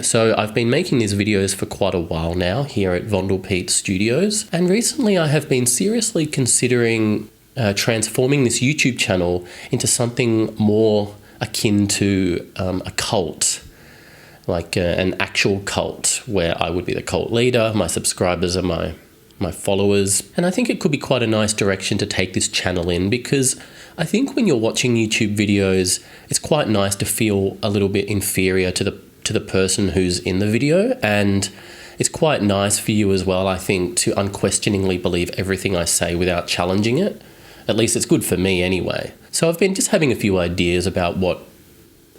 So I've been making these videos for quite a while now here at Vondelpeet Studios, and recently I have been seriously considering transforming this YouTube channel into something more akin to a cult, like an actual cult where I would be the cult leader, my subscribers are my followers. And I think it could be quite a nice direction to take this channel in, because I think when you're watching YouTube videos, it's quite nice to feel a little bit inferior to the person who's in the video, and it's quite nice for you as well, I think, to unquestioningly believe everything I say without challenging it. At least it's good for me anyway. So I've been just having a few ideas about what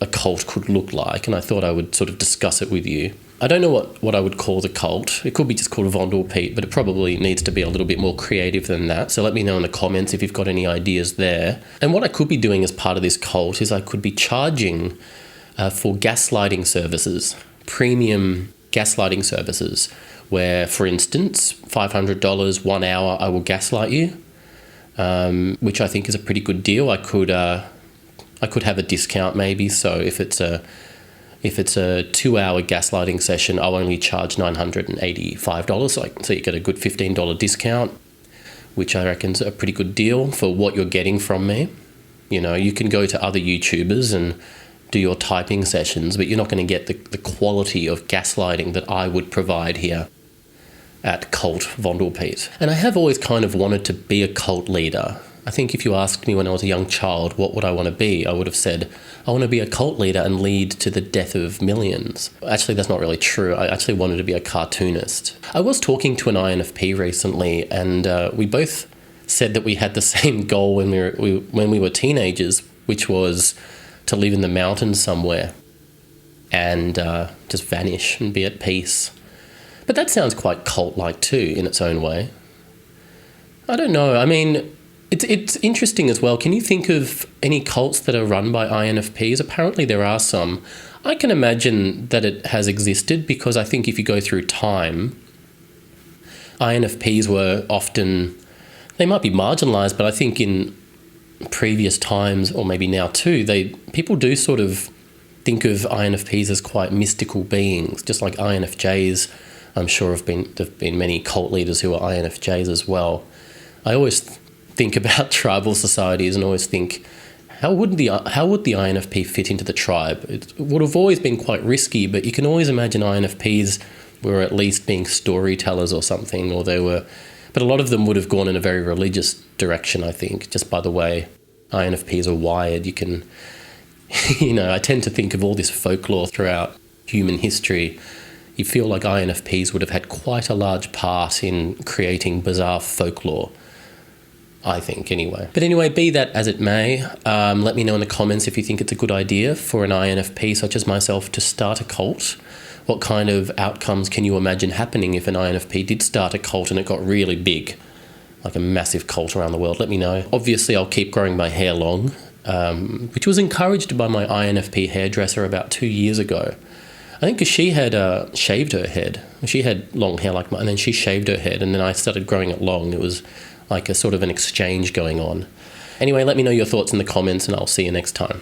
a cult could look like, and I thought I would sort of discuss it with you. I don't know what I would call the cult. It could be just called Vondelpeet, but it probably needs to be a little bit more creative than that. So let me know in the comments if you've got any ideas there. And what I could be doing as part of this cult is I could be charging for gaslighting services, premium gaslighting services, where, for instance, $500, 1 hour, I will gaslight you, which I think is a pretty good deal. I could have a discount maybe. So if it's a 2-hour gaslighting session, I'll only charge $985. So you get a good $15 discount, which I reckon is a pretty good deal for what you're getting from me. You know, you can go to other YouTubers and do your typing sessions, but you're not going to get the quality of gaslighting that I would provide here at Cult Vondelpeet. And I have always kind of wanted to be a cult leader. I think if you asked me when I was a young child, what would I want to be? I would have said, I want to be a cult leader and lead to the death of millions. Actually, that's not really true. I actually wanted to be a cartoonist. I was talking to an INFP recently, and we both said that we had the same goal when we were teenagers, which was to live in the mountains somewhere and just vanish and be at peace. But that sounds quite cult-like too in its own way. I don't know. I mean, it's interesting as well. Can you think of any cults that are run by INFPs? Apparently there are some. I can imagine that it has existed, because I think if you go through time, INFPs were often, they might be marginalised, but I think in previous times, or maybe now too, people do sort of think of INFPs as quite mystical beings, just like INFJs. I'm sure there've been many cult leaders who are INFJs as well. I always think about tribal societies and always think, how would the INFP fit into the tribe? It would have always been quite risky, but you can always imagine INFPs were at least being storytellers or something, but a lot of them would have gone in a very religious direction, I think, just by the way INFPs are wired. You can, I tend to think of all this folklore throughout human history. You feel like INFPs would have had quite a large part in creating bizarre folklore, I think, anyway. But anyway, be that as it may, let me know in the comments if you think it's a good idea for an INFP such as myself to start a cult. What kind of outcomes can you imagine happening if an INFP did start a cult and it got really big, like a massive cult around the world? Let me know. Obviously, I'll keep growing my hair long, which was encouraged by my INFP hairdresser about 2 years ago. I think because she had shaved her head. She had long hair like mine, and then she shaved her head, and then I started growing it long. It was like a sort of an exchange going on. Anyway, let me know your thoughts in the comments, and I'll see you next time.